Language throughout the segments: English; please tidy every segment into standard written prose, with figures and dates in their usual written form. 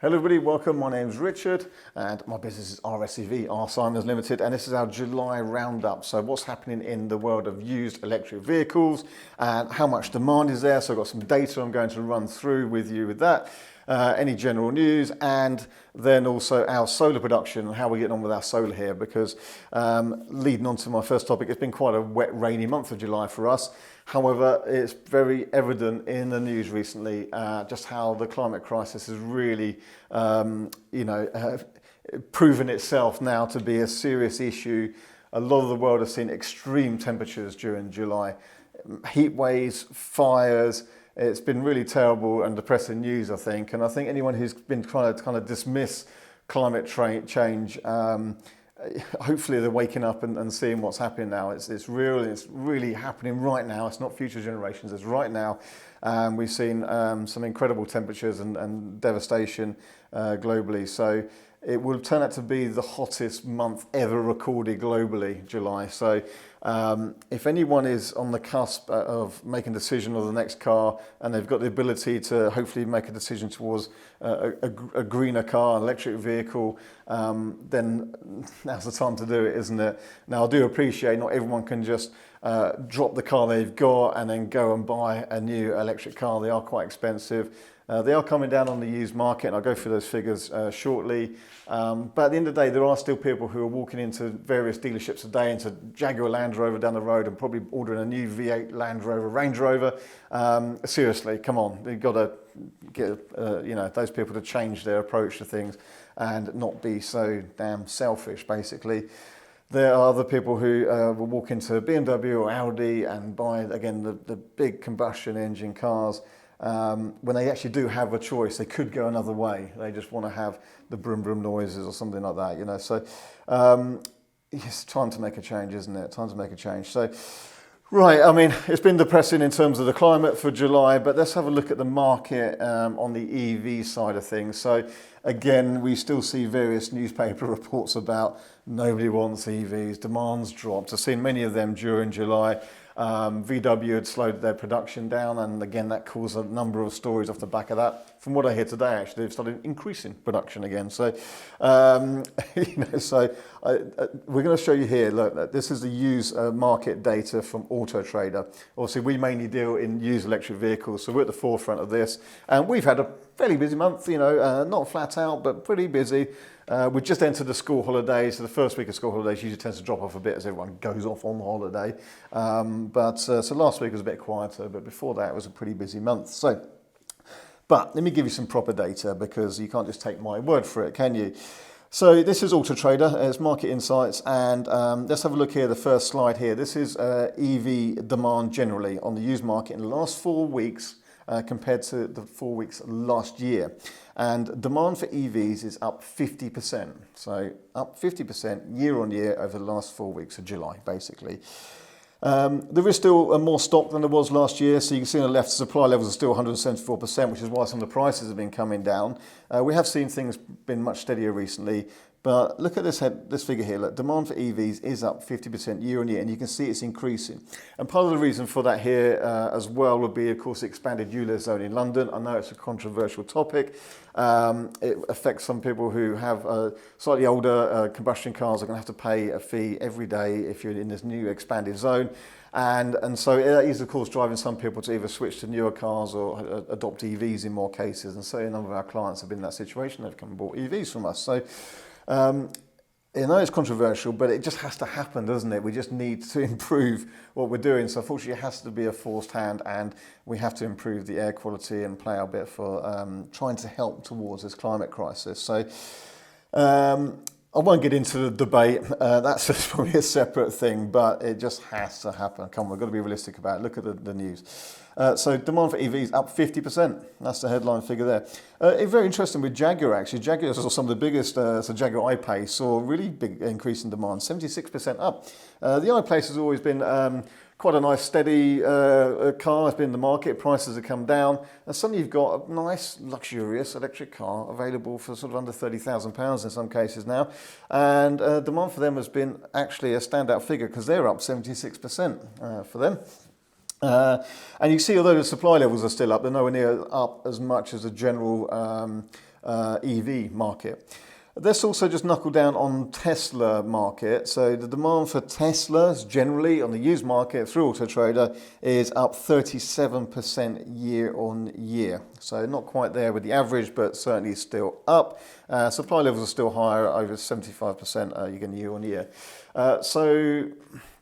Hello everybody, welcome. My name's Richard and my business is RSEV, Alzheimer's Limited, and this is our July roundup. So what's happening in the world of used electric vehicles and how much demand is there. So I've got some data I'm going to run through with you with that. Any general news, and then also our solar production and how we're getting on with our solar here, because leading on to my first topic, it's been quite a wet, rainy month of July for us. However, it's very evident in the news recently just how the climate crisis has really, proven itself now to be a serious issue. A lot of the world has seen extreme temperatures during July, heat waves, fires. It's been really terrible and depressing news, I think. And I think anyone who's been trying to kind of dismiss climate change, hopefully they're waking up and seeing what's happening now. It's real, it's really happening right now. It's not future generations, it's right now. We've seen some incredible temperatures and devastation globally. So it will turn out to be the hottest month ever recorded globally, July. So if anyone is on the cusp of making a decision on the next car and they've got the ability to hopefully make a decision towards a greener car, an electric vehicle, then now's the time to do it, isn't it? Now, I do appreciate not everyone can just drop the car they've got and then go and buy a new electric car. They are quite expensive. They are coming down on the used market, and I'll go through those figures shortly. But at the end of the day, there are still people who are walking into various dealerships today, into Jaguar Land Rover down the road, and probably ordering a new V8 Land Rover, Range Rover. Seriously, come on, you've got to get those people to change their approach to things and not be so damn selfish, basically. There are other people who will walk into BMW or Audi and buy, again, the big combustion engine cars. When they actually do have a choice, they could go another way. They just want to have the brum brum noises or something like that, So it's time to make a change, isn't it? Time to make a change. So, right, I mean, it's been depressing in terms of the climate for July, but let's have a look at the market on the EV side of things. So again, we still see various newspaper reports about nobody wants EVs, demand's dropped. I've seen many of them during July. VW had slowed their production down, and again that caused a number of stories off the back of that. From what I hear today, actually, they've started increasing production again. So, we're going to show you here. Look, this is the used market data from Auto Trader. Obviously, we mainly deal in used electric vehicles, so we're at the forefront of this, and we've had a fairly busy month. Not flat out, but pretty busy. We've just entered the school holidays, so the first week of school holidays usually tends to drop off a bit as everyone goes off on holiday. So last week was a bit quieter, but before that it was a pretty busy month. But let me give you some proper data, because you can't just take my word for it, can you? So this is Auto Trader, it's market insights, and let's have a look here, the first slide here. This is EV demand generally on the used market in the last 4 weeks. Compared to the 4 weeks last year. And demand for EVs is up 50%. So up 50% year on year over the last 4 weeks of July, basically. There is still more stock than there was last year. So you can see on the left, supply levels are still 174%, which is why some of the prices have been coming down. We have seen things been much steadier recently. But look at this figure here. Look, demand for EVs is up 50% year on year, and you can see it's increasing. And part of the reason for that here as well would be, of course, the expanded ULEZ zone in London. I know it's a controversial topic. It affects some people who have slightly older combustion cars are going to have to pay a fee every day if you're in this new expanded zone. And so that is, of course, driving some people to either switch to newer cars or adopt EVs in more cases. And so a number of our clients have been in that situation. They've come and bought EVs from us. So it's controversial, but it just has to happen, doesn't it? We just need to improve what we're doing. So unfortunately, it has to be a forced hand, and we have to improve the air quality and play our bit for trying to help towards this climate crisis. So I won't get into the debate. That's probably a separate thing, but it just has to happen. Come on, we've got to be realistic about it. Look at the news. So demand for EVs up 50%. That's the headline figure there. It's very interesting with Jaguar, actually. Jaguar saw some of the biggest, so Jaguar I-Pace saw a really big increase in demand, 76% up. The I-Pace has always been quite a nice steady car. It's been in the market, prices have come down, and suddenly you've got a nice luxurious electric car available for sort of under £30,000 in some cases now, and demand for them has been actually a standout figure, because they're up 76% for them. And you see, although the supply levels are still up, they're nowhere near up as much as the general EV market. Let's also just knuckle down on Tesla market. So the demand for Teslas generally on the used market through Auto Trader is up 37% year on year. So not quite there with the average, but certainly still up. Supply levels are still higher, over 75% again year on year. So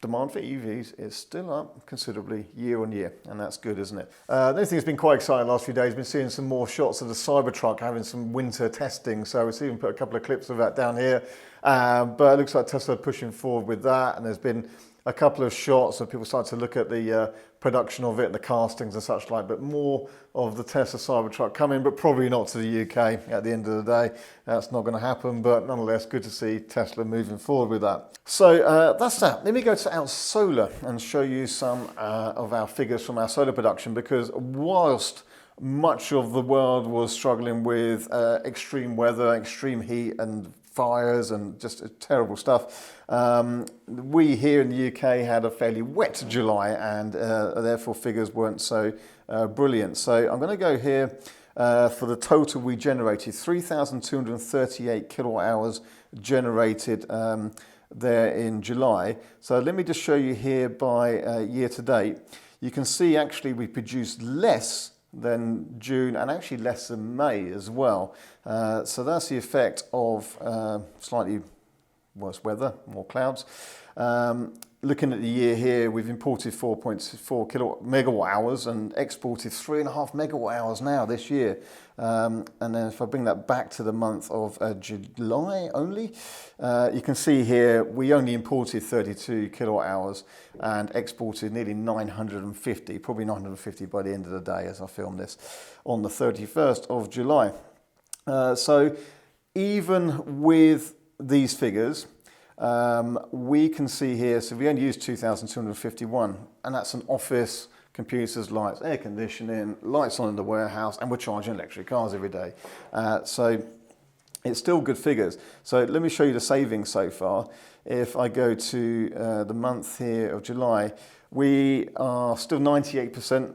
demand for EVs is still up considerably year on year, and that's good, isn't it? The only thing that's been quite exciting the last few days, been seeing some more shots of the Cybertruck having some winter testing. So we've even put a couple of clips of that down here. But it looks like Tesla are pushing forward with that, and there's been a couple of shots of people starting to look at the production of it and the castings and such like, but more of the Tesla Cybertruck coming, but probably not to the UK at the end of the day. That's not going to happen, but nonetheless, good to see Tesla moving forward with that. So that's that. Let me go to our solar and show you some of our figures from our solar production, because whilst much of the world was struggling with extreme weather, extreme heat and fires and just terrible stuff, we here in the UK had a fairly wet July, and therefore figures weren't so brilliant. So I'm going to go here for the total we generated, 3,238 kilowatt hours generated there in July. So let me just show you here by year to date. You can see actually we produced less than June and actually less than May as well. So that's the effect of slightly worse weather, more clouds. Looking at the year here, we've imported 4.4 megawatt hours and exported 3.5 megawatt hours now this year. And then if I bring that back to the month of July only, you can see here we only imported 32 kilowatt hours and exported nearly 950, probably 950 by the end of the day as I film this on the 31st of July. So even with these figures, we can see here, so we only used 2,251, and that's an office, computers, lights, air conditioning, lights on in the warehouse, and we're charging electric cars every day. So it's still good figures. So let me show you the savings so far. If I go to the month here of July, we are still 98%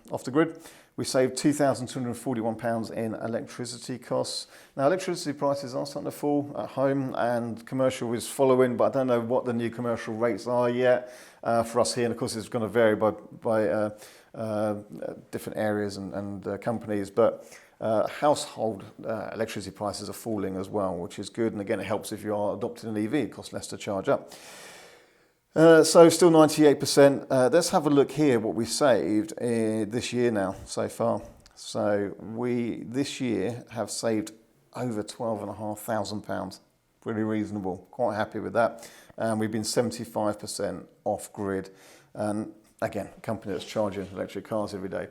off the grid. We saved £2,241 in electricity costs. Now, electricity prices are starting to fall at home, and commercial is following, but I don't know what the new commercial rates are yet for us here. And of course, it's going to vary by different areas and companies, but household electricity prices are falling as well, which is good. And again, it helps if you are adopting an EV, it costs less to charge up. So still 98%. Let's have a look here what we saved this year now so far. So we this year have saved over £12,500. Pretty reasonable. Quite happy with that. And we've been 75% off grid. And again, a company that's charging electric cars every day.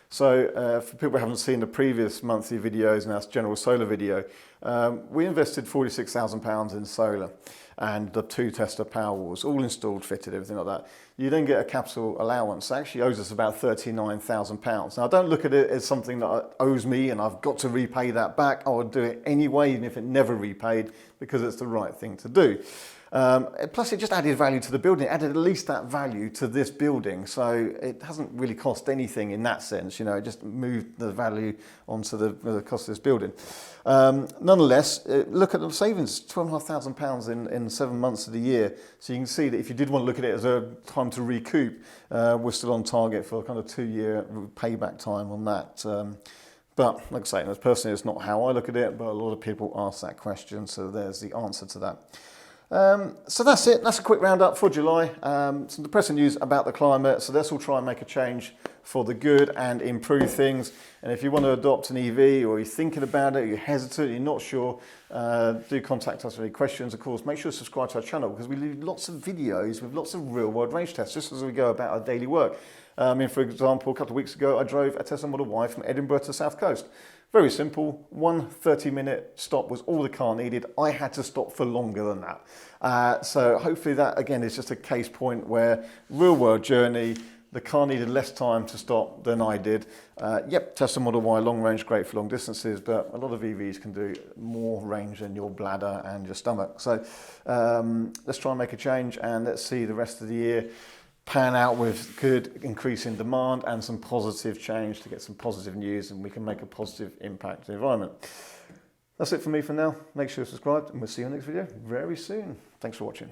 So for people who haven't seen the previous monthly videos and our general solar video, we invested £46,000 in solar and the 2 Tesla Powerwalls, all installed, fitted, everything like that. You then get a capital allowance. It actually owes us about £39,000. Now, I don't look at it as something that owes me and I've got to repay that back. I would do it anyway, even if it never repaid, because it's the right thing to do. Plus, it just added value to the building. It added at least that value to this building. So it hasn't really cost anything in that sense. You know, it just moved the value onto the cost of this building. Nonetheless, look at the savings, £12,500 in 7 months of the year. So you can see that if you did want to look at it as a time to recoup, we're still on target for a kind of 2-year payback time on that. But like I say, personally, it's not how I look at it, but a lot of people ask that question. So there's the answer to that. So that's it. That's a quick roundup for July. Some depressing news about the climate. So let's all try and make a change for the good and improve things. And if you want to adopt an EV, or you're thinking about it, you're hesitant, you're not sure, do contact us with any questions. Of course, make sure to subscribe to our channel, because we do lots of videos with lots of real-world range tests, just as we go about our daily work. For example, a couple of weeks ago, I drove a Tesla Model Y from Edinburgh to South Coast. Very simple. 1 30-minute stop was all the car needed. I had to stop for longer than that. So hopefully that, again, is just a case point where real-world journey, the car needed less time to stop than I did. Yep, Tesla Model Y, long range, great for long distances, but a lot of EVs can do more range than your bladder and your stomach. So let's try and make a change, and let's see the rest of the year pan out with good increase in demand and some positive change to get some positive news, and we can make a positive impact to the environment. That's it for me for now. Make sure you're subscribed and we'll see you in the next video very soon. Thanks for watching.